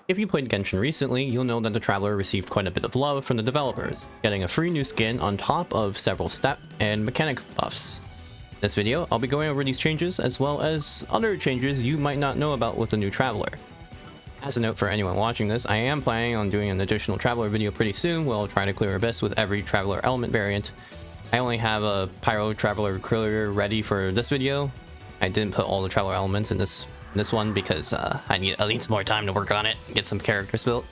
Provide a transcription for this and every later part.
If you played Genshin recently, you'll know that the Traveler received quite a bit of love from the developers, getting a free new skin on top of several stat and mechanic buffs. In this video, I'll be going over these changes as well as other changes you might not know about with the new Traveler. As a note for anyone watching this, I am planning on doing an additional Traveler video pretty soon where I'll try to clear Abyss with every Traveler element variant. I only have a Pyro Traveler clear ready for this video. I didn't put all the Traveler elements in this one because I need at least more time to work on it and get some characters built.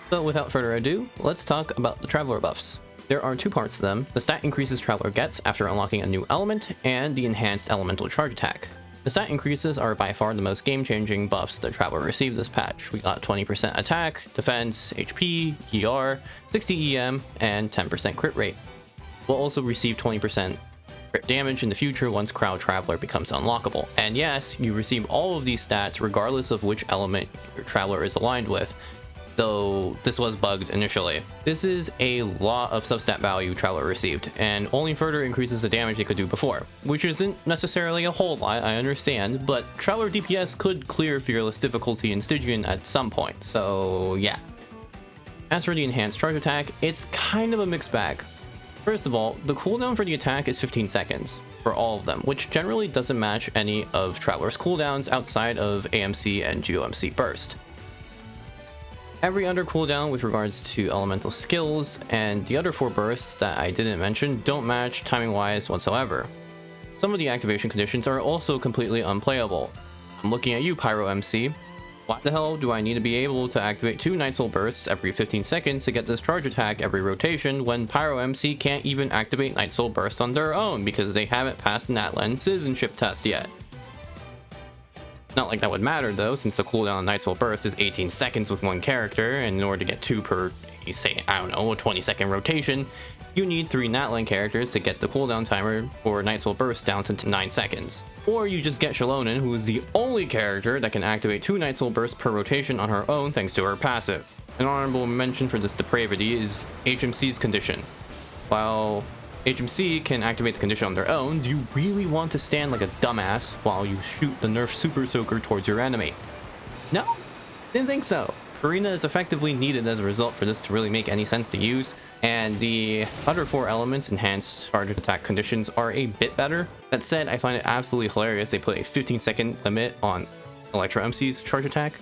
So without further ado, let's talk about the Traveler buffs. There are two parts to them: the stat increases Traveler gets after unlocking a new element, and the enhanced elemental charge attack. The stat increases are by far the most game-changing buffs that Traveler received this patch. We got 20% attack, defense, HP, ER, 60 EM, and 10% crit rate. We'll also receive 20% crit damage in the future once Crowd Traveler becomes unlockable. And yes, you receive all of these stats regardless of which element your Traveler is aligned with, though this was bugged initially. This is a lot of substat value Traveler received, and only further increases the damage they could do before, which isn't necessarily a whole lot, I understand, but Traveler DPS could clear Fearless difficulty in Stygian at some point, so yeah. As for the enhanced charge attack, it's kind of a mixed bag. First of all, the cooldown for the attack is 15 seconds for all of them, which generally doesn't match any of Traveler's cooldowns outside of AMC and GOMC burst. Every other cooldown with regards to elemental skills and the other 4 bursts that I didn't mention don't match timing wise whatsoever. Some of the activation conditions are also completely unplayable. I'm looking at you, Pyro MC. Why the hell do I need to be able to activate 2 Night Soul bursts every 15 seconds to get this charge attack every rotation when Pyro MC can't even activate Night Soul burst on their own because they haven't passed the Natlan citizenship test yet? Not like that would matter though, since the cooldown on Night Soul burst is 18 seconds with one character, and in order to get 2 per, you say, I don't know, a 20-second rotation, you need 3 Natlan characters to get the cooldown timer for Night Soul burst down to 9 seconds. Or you just get Shalonen, who is the only character that can activate 2 Night Soul bursts per rotation on her own thanks to her passive. An honorable mention for this depravity is HMC's condition. While HMC can activate the condition on their own, do you really want to stand like a dumbass while you shoot the nerf super soaker towards your enemy? No? Didn't think so. Farina is effectively needed as a result for this to really make any sense to use, and the other 4 elements enhanced charge attack conditions are a bit better. That said, I find it absolutely hilarious they put a 15-second limit on Electro MC's charge attack.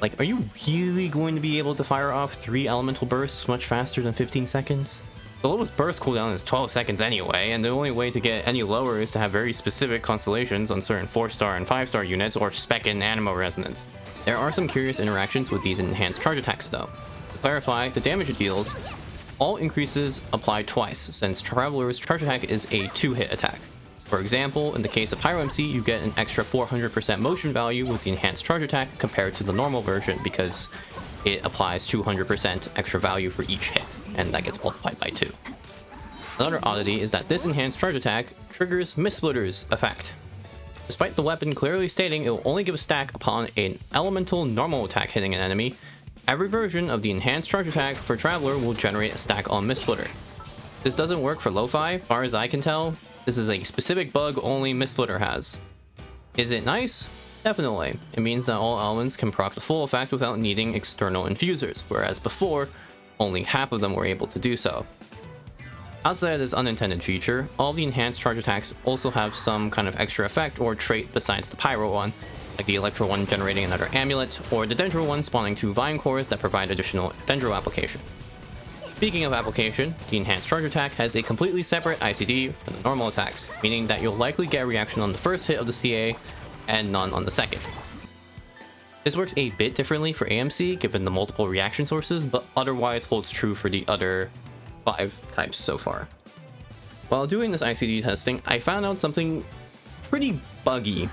Like, are you really going to be able to fire off 3 elemental bursts much faster than 15 seconds? The lowest burst cooldown is 12 seconds anyway, and the only way to get any lower is to have very specific constellations on certain 4-star and 5-star units or spec in Animo Resonance. There are some curious interactions with these enhanced charge attacks though. To clarify, the damage it deals, all increases apply twice, since Traveler's charge attack is a 2-hit attack. For example, in the case of Pyro MC, you get an extra 400% motion value with the enhanced charge attack compared to the normal version because it applies 200% extra value for each hit, and that gets multiplied by 2. Another oddity is that this enhanced charge attack triggers Mistsplitter's effect. Despite the weapon clearly stating it will only give a stack upon an elemental normal attack hitting an enemy, every version of the enhanced charge attack for Traveler will generate a stack on Mistsplitter. This doesn't work for Lo-Fi, as far as I can tell. This is a specific bug only Mistsplitter has. Is it nice? Definitely. It means that all elements can proc the full effect without needing external infusers, whereas before, only half of them were able to do so. Outside of this unintended feature, all the enhanced charge attacks also have some kind of extra effect or trait besides the Pyro one, like the Electro one generating another amulet, or the Dendro one spawning 2 Vine cores that provide additional Dendro application. Speaking of application, the enhanced charge attack has a completely separate ICD from the normal attacks, meaning that you'll likely get a reaction on the first hit of the CA and none on the second. This works a bit differently for AMC given the multiple reaction sources, but otherwise holds true for the other 5 types so far. While doing this ICD testing, I found out something pretty buggy.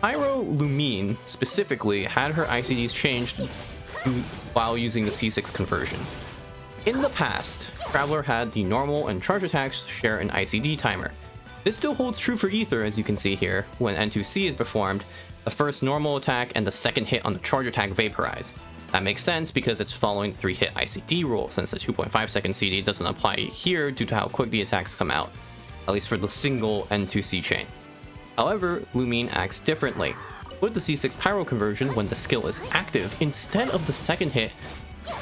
Pyro Lumine specifically had her ICDs changed while using the C6 conversion. In the past, Traveler had the normal and charge attacks share an ICD timer. This still holds true for Ether, as you can see here. When N2C is performed, the first normal attack and the second hit on the charge attack vaporize. That makes sense because it's following the 3-hit ICD rule, since the 2.5 second CD doesn't apply here due to how quick the attacks come out, at least for the single N2C chain. However, Lumine acts differently. with the C6 Pyro conversion when the skill is active. Instead of the second hit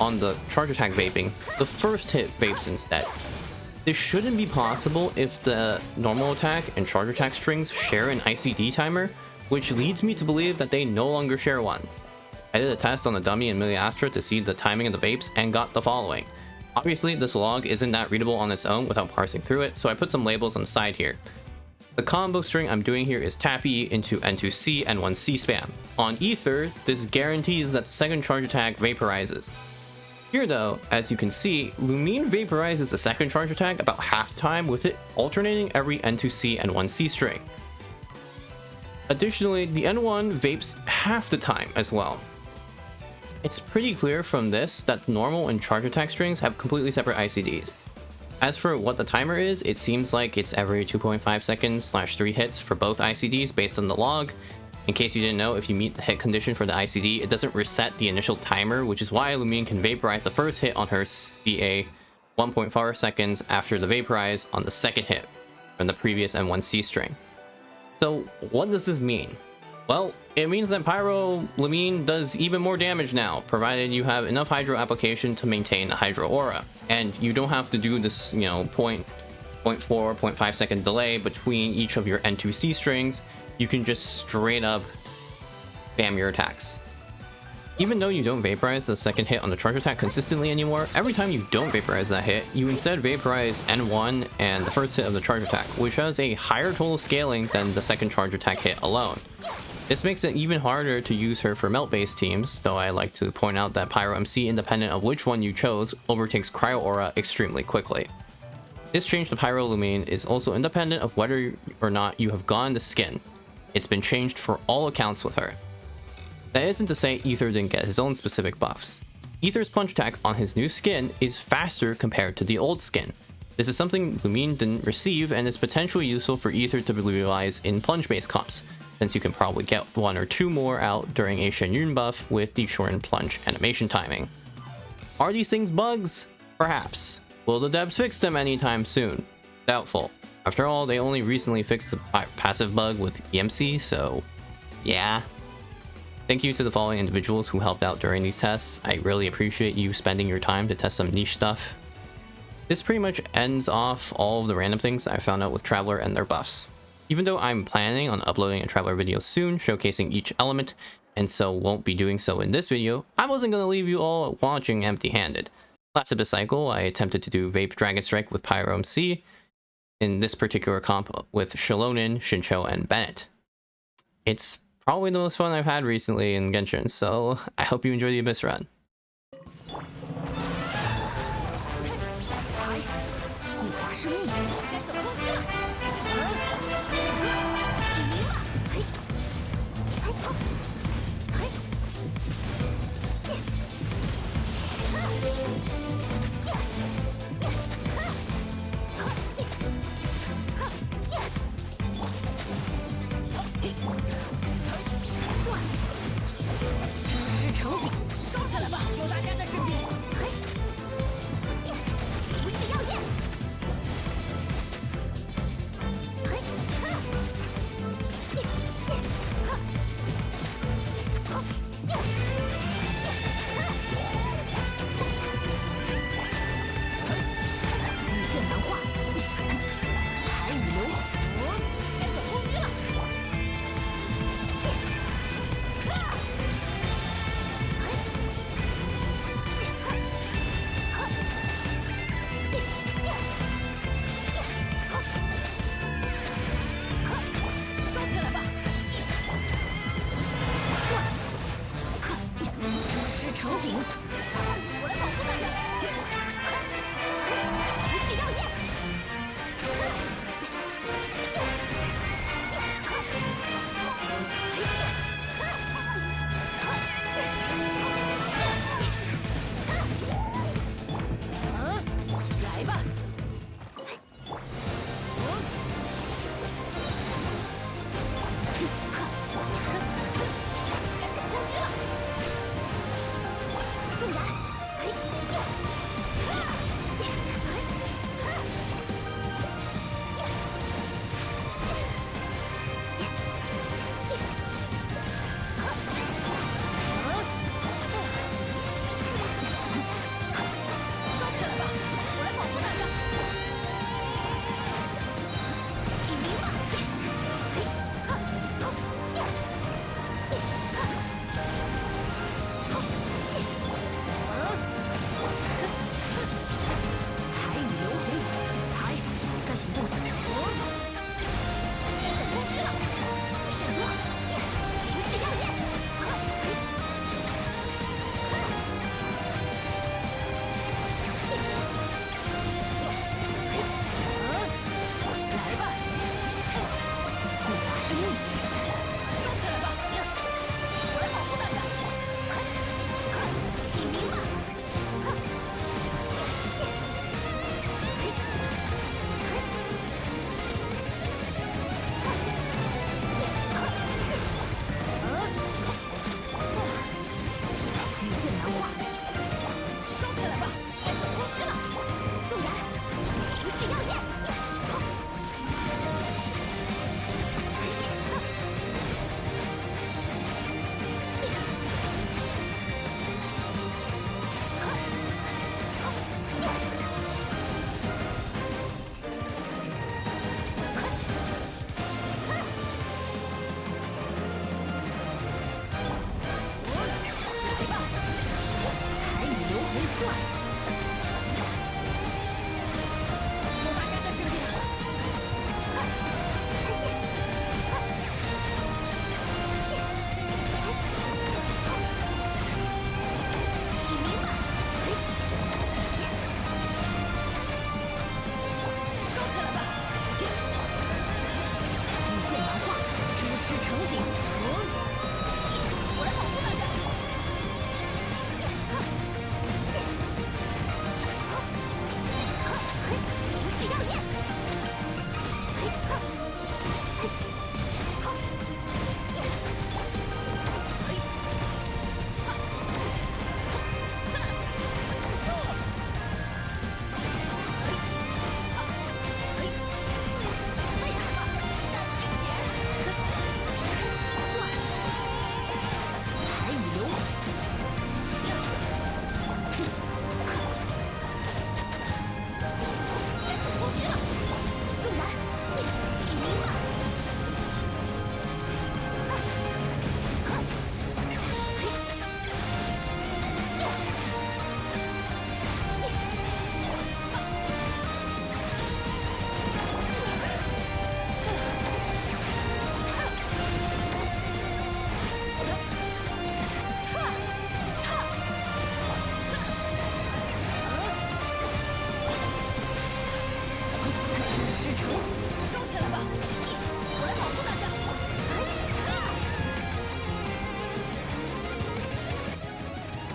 on the charge attack vaping, the first hit vapes instead. This shouldn't be possible if the normal attack and charge attack strings share an ICD timer, which leads me to believe that they no longer share one. I did a test on the dummy in Astra to see the timing of the vapes and got the following. Obviously, this log isn't that readable on its own without parsing through it, so I put some labels on the side here. The combo string I'm doing here is tap E into N2C and 1C spam. On Ether, this guarantees that the second charge attack vaporizes. Here though, as you can see, Lumine vaporizes the second charge attack about half the time, with it alternating every N2C and 1C string. Additionally, the N1 vapes half the time as well. It's pretty clear from this that normal and charge attack strings have completely separate ICDs. As for what the timer is, it seems like it's every 2.5 seconds / 3 hits for both ICDs based on the log. In case you didn't know, if you meet the hit condition for the ICD, it doesn't reset the initial timer, which is why Lumine can vaporize the first hit on her CA 1.4 seconds after the vaporize on the second hit from the previous N1C string. So what does this mean? Well, it means that Pyro Lumine does even more damage now, provided you have enough Hydro application to maintain a Hydro aura. And you don't have to do this, 0.4, 0.5 second delay between each of your N2C strings. You can just straight up spam your attacks. Even though you don't vaporize the second hit on the charge attack consistently anymore, every time you don't vaporize that hit, you instead vaporize N1 and the first hit of the charge attack, which has a higher total scaling than the second charge attack hit alone. This makes it even harder to use her for melt-based teams, though I like to point out that Pyro MC, independent of which one you chose, overtakes Cryo Aura extremely quickly. This change to Pyro Lumine is also independent of whether or not you have gotten the skin. It's been changed for all accounts with her. That isn't to say Ether didn't get his own specific buffs. Ether's punch attack on his new skin is faster compared to the old skin. This is something Lumine didn't receive and is potentially useful for Ether to utilize in plunge-based comps, since you can probably get 1 or 2 more out during a Shen Yun buff with the shortened plunge animation timing. Are these things bugs? Perhaps. Will the devs fix them anytime soon? Doubtful. After all, they only recently fixed the passive bug with EMC, so yeah. Thank you to the following individuals who helped out during these tests. I really appreciate you spending your time to test some niche stuff. This pretty much ends off all of the random things I found out with Traveler and their buffs. Even though I'm planning on uploading a Traveler video soon showcasing each element, and so won't be doing so in this video, I wasn't going to leave you all watching empty-handed. Last Abyss cycle, I attempted to do Vape Dragon Strike with Pyro MC, in this particular comp with Shalonin, Shincho, and Bennett. It's probably the most fun I've had recently in Genshin, so I hope you enjoy the Abyss run.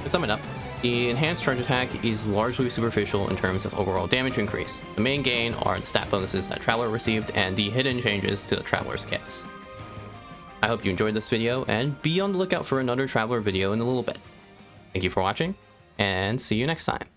To sum it up, the enhanced charge attack is largely superficial in terms of overall damage increase. The main gain are the stat bonuses that Traveler received and the hidden changes to the Traveler's kits. I hope you enjoyed this video, and be on the lookout for another Traveler video in a little bit. Thank you for watching, and see you next time.